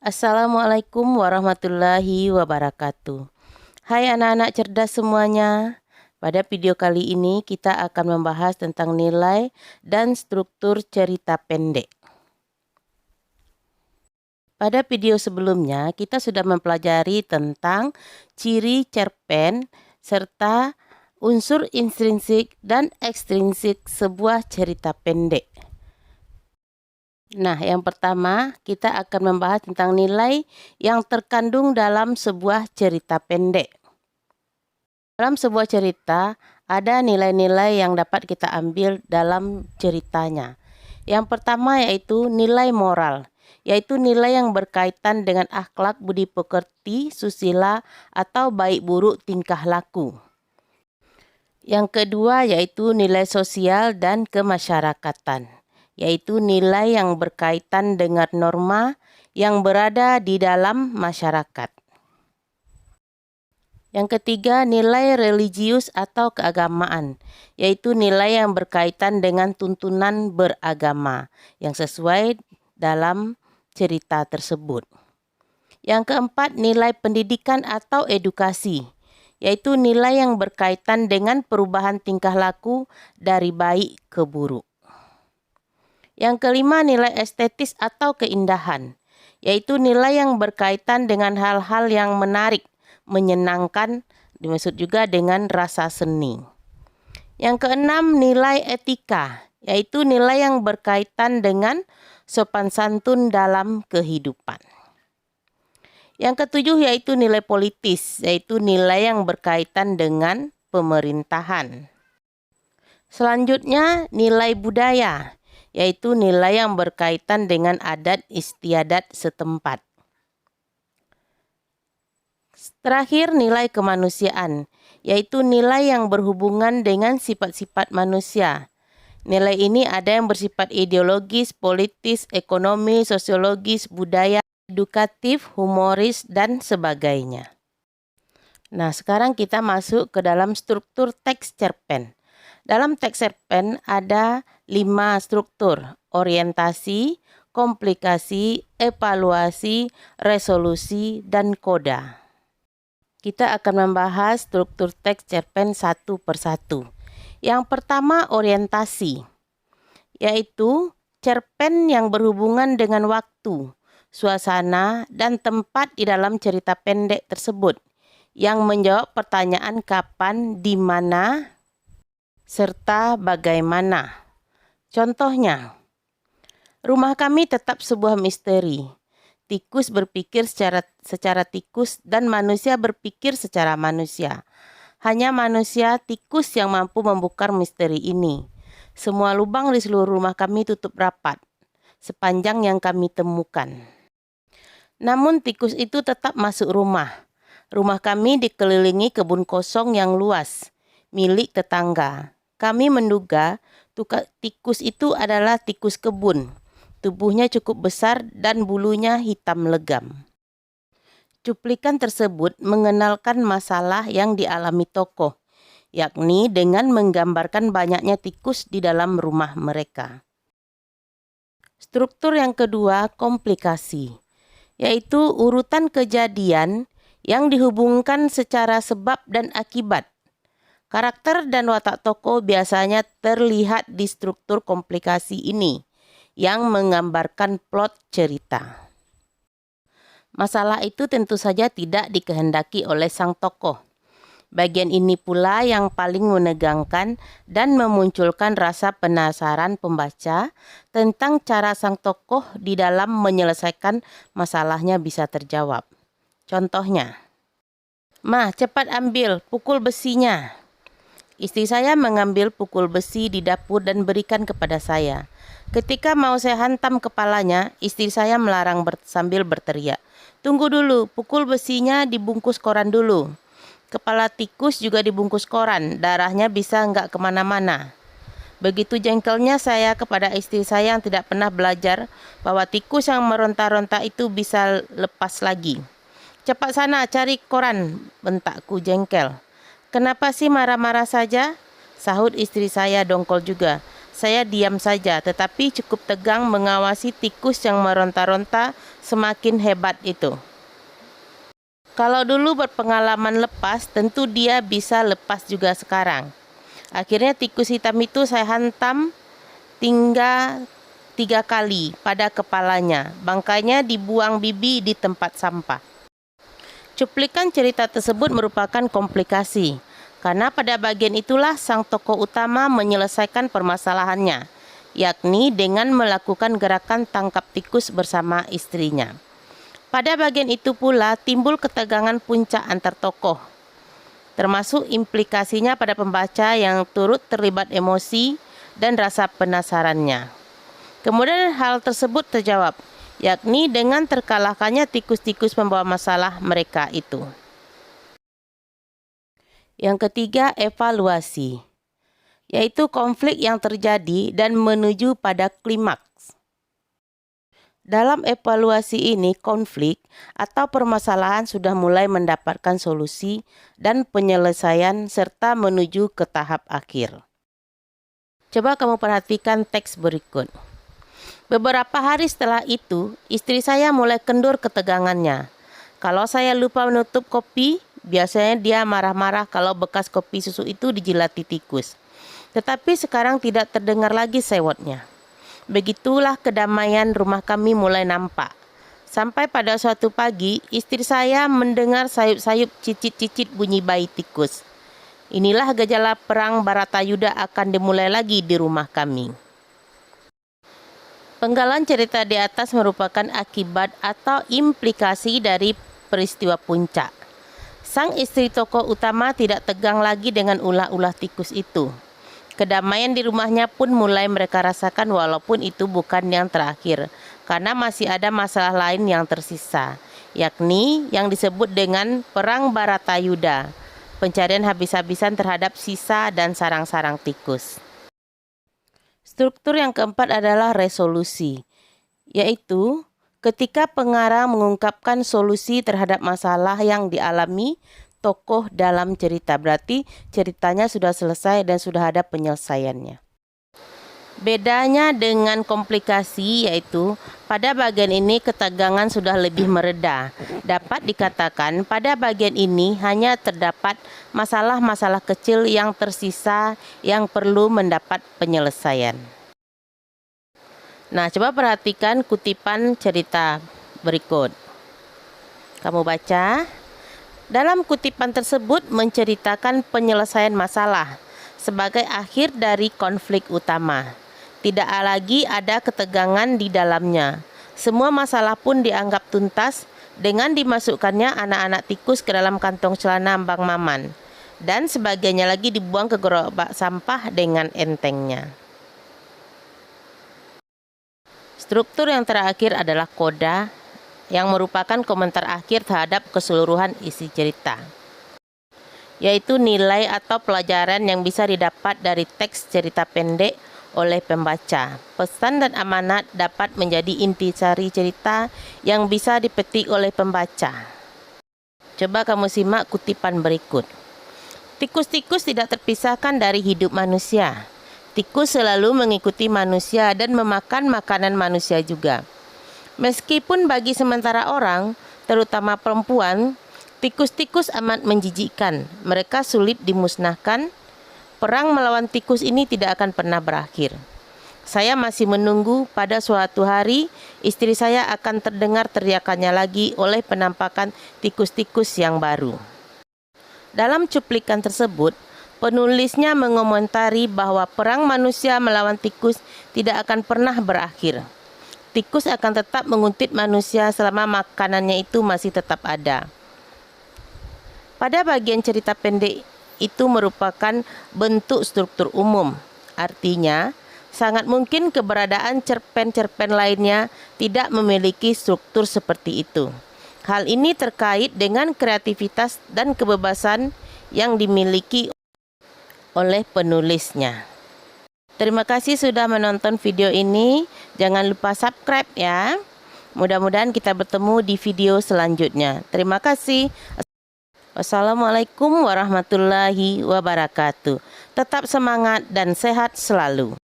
Assalamualaikum warahmatullahi wabarakatuh. Hai anak-anak cerdas semuanya. Pada video kali ini kita akan membahas tentang nilai dan struktur cerita pendek. Pada video sebelumnya kita sudah mempelajari tentang ciri cerpen serta unsur intrinsik dan ekstrinsik sebuah cerita pendek. Nah, yang pertama kita akan membahas tentang nilai yang terkandung dalam sebuah cerita pendek. Dalam sebuah cerita, ada nilai-nilai yang dapat kita ambil dalam ceritanya. Yang pertama yaitu nilai moral, yaitu nilai yang berkaitan dengan akhlak, budi pekerti, susila, atau baik buruk tingkah laku. Yang kedua yaitu nilai sosial dan kemasyarakatan, yaitu nilai yang berkaitan dengan norma yang berada di dalam masyarakat. Yang ketiga, nilai religius atau keagamaan, yaitu nilai yang berkaitan dengan tuntunan beragama yang sesuai dalam cerita tersebut. Yang keempat, nilai pendidikan atau edukasi, yaitu nilai yang berkaitan dengan perubahan tingkah laku dari baik ke buruk. Yang kelima, nilai estetis atau keindahan, yaitu nilai yang berkaitan dengan hal-hal yang menarik, menyenangkan, dimaksud juga dengan rasa seni. Yang keenam, nilai etika, yaitu nilai yang berkaitan dengan sopan santun dalam kehidupan. Yang ketujuh yaitu nilai politis, yaitu nilai yang berkaitan dengan pemerintahan. Selanjutnya, nilai budaya, yaitu nilai yang berkaitan dengan adat istiadat setempat. Terakhir, nilai kemanusiaan, yaitu nilai yang berhubungan dengan sifat-sifat manusia. Nilai ini ada yang bersifat ideologis, politis, ekonomi, sosiologis, budaya, edukatif, humoris, dan sebagainya. Nah, sekarang kita masuk ke dalam struktur teks cerpen. Dalam teks cerpen ada 5 struktur: orientasi, komplikasi, evaluasi, resolusi, dan koda. Kita akan membahas struktur teks cerpen satu persatu. Yang pertama, orientasi, yaitu cerpen yang berhubungan dengan waktu, suasana, dan tempat di dalam cerita pendek tersebut, yang menjawab pertanyaan kapan, di mana, serta bagaimana. Contohnya, rumah kami tetap sebuah misteri. Tikus berpikir secara tikus dan manusia berpikir secara manusia. Hanya manusia tikus yang mampu membuka misteri ini. Semua lubang di seluruh rumah kami tutup rapat, sepanjang yang kami temukan. Namun tikus itu tetap masuk rumah. Rumah kami dikelilingi kebun kosong yang luas, milik tetangga. Kami menduga tikus itu adalah tikus kebun. Tubuhnya cukup besar dan bulunya hitam legam. Cuplikan tersebut mengenalkan masalah yang dialami tokoh, yakni dengan menggambarkan banyaknya tikus di dalam rumah mereka. Struktur yang kedua, komplikasi, yaitu urutan kejadian yang dihubungkan secara sebab dan akibat. Karakter dan watak tokoh biasanya terlihat di struktur komplikasi ini, yang menggambarkan plot cerita. Masalah itu tentu saja tidak dikehendaki oleh sang tokoh. Bagian ini pula yang paling menegangkan dan memunculkan rasa penasaran pembaca tentang cara sang tokoh di dalam menyelesaikan masalahnya bisa terjawab. Contohnya, "Mah, cepat ambil, pukul besinya." Istri saya mengambil pukul besi di dapur dan berikan kepada saya. Ketika mau saya hantam kepalanya, istri saya melarang sambil berteriak, "Tunggu dulu, pukul besinya dibungkus koran dulu. Kepala tikus juga dibungkus koran, darahnya bisa nggak kemana-mana." Begitu jengkelnya saya kepada istri saya yang tidak pernah belajar bahwa tikus yang meronta-ronta itu bisa lepas lagi. "Cepat sana cari koran," bentakku jengkel. "Kenapa sih marah-marah saja?" sahut istri saya dongkol juga. Saya diam saja, tetapi cukup tegang mengawasi tikus yang meronta-ronta semakin hebat itu. Kalau dulu berpengalaman lepas, tentu dia bisa lepas juga sekarang. Akhirnya tikus hitam itu saya hantam hingga 3 kali pada kepalanya. Bangkainya dibuang bibi di tempat sampah. Cuplikan cerita tersebut merupakan komplikasi, karena pada bagian itulah sang tokoh utama menyelesaikan permasalahannya, yakni dengan melakukan gerakan tangkap tikus bersama istrinya. Pada bagian itu pula timbul ketegangan puncak antar tokoh, termasuk implikasinya pada pembaca yang turut terlibat emosi dan rasa penasarannya. Kemudian hal tersebut terjawab, yakni dengan terkalahkannya tikus-tikus pembawa masalah mereka itu. Yang ketiga, evaluasi, yaitu konflik yang terjadi dan menuju pada klimaks. Dalam evaluasi ini, konflik atau permasalahan sudah mulai mendapatkan solusi dan penyelesaian serta menuju ke tahap akhir. Coba kamu perhatikan teks berikut. Beberapa hari setelah itu, istri saya mulai kendur ketegangannya. Kalau saya lupa menutup kopi, biasanya dia marah-marah kalau bekas kopi susu itu dijilati tikus. Tetapi sekarang tidak terdengar lagi sewotnya. Begitulah kedamaian rumah kami mulai nampak. Sampai pada suatu pagi, istri saya mendengar sayup-sayup cicit-cicit bunyi bayi tikus. Inilah gejala perang Baratayuda akan dimulai lagi di rumah kami. Penggalan cerita di atas merupakan akibat atau implikasi dari peristiwa puncak. Sang istri tokoh utama tidak tegang lagi dengan ulah-ulah tikus itu. Kedamaian di rumahnya pun mulai mereka rasakan walaupun itu bukan yang terakhir, karena masih ada masalah lain yang tersisa, yakni yang disebut dengan Perang Baratayuda, pencarian habis-habisan terhadap sisa dan sarang-sarang tikus. Struktur yang keempat adalah resolusi, yaitu ketika pengarang mengungkapkan solusi terhadap masalah yang dialami tokoh dalam cerita, berarti ceritanya sudah selesai dan sudah ada penyelesaiannya. Bedanya dengan komplikasi yaitu pada bagian ini ketegangan sudah lebih mereda. Dapat dikatakan pada bagian ini hanya terdapat masalah-masalah kecil yang tersisa yang perlu mendapat penyelesaian. Nah, coba perhatikan kutipan cerita berikut. Kamu baca. Dalam kutipan tersebut menceritakan penyelesaian masalah sebagai akhir dari konflik utama. Tidak lagi ada ketegangan di dalamnya. Semua masalah pun dianggap tuntas dengan dimasukkannya anak-anak tikus ke dalam kantong celana Bang Maman. Dan sebagiannya lagi dibuang ke gerobak sampah dengan entengnya. Struktur yang terakhir adalah koda, yang merupakan komentar akhir terhadap keseluruhan isi cerita, yaitu nilai atau pelajaran yang bisa didapat dari teks cerita pendek oleh pembaca. Pesan dan amanat dapat menjadi intisari cerita yang bisa dipetik oleh pembaca. Coba kamu simak kutipan berikut. Tikus-tikus tidak terpisahkan dari hidup manusia. Tikus selalu mengikuti manusia dan memakan makanan manusia juga. Meskipun bagi sementara orang, terutama perempuan, tikus-tikus amat menjijikkan. Mereka sulit dimusnahkan. Perang melawan tikus ini tidak akan pernah berakhir. Saya masih menunggu pada suatu hari istri saya akan terdengar teriakannya lagi oleh penampakan tikus-tikus yang baru. Dalam cuplikan tersebut, penulisnya mengomentari bahwa perang manusia melawan tikus tidak akan pernah berakhir. Tikus akan tetap menguntit manusia selama makanannya itu masih tetap ada. Pada bagian cerita pendek itu merupakan bentuk struktur umum. Artinya, sangat mungkin keberadaan cerpen-cerpen lainnya tidak memiliki struktur seperti itu. Hal ini terkait dengan kreativitas dan kebebasan yang dimiliki oleh penulisnya. Terima kasih sudah menonton video ini. Jangan lupa subscribe ya. Mudah-mudahan kita bertemu di video selanjutnya. Terima kasih. Wassalamualaikum warahmatullahi wabarakatuh. Tetap semangat dan sehat selalu.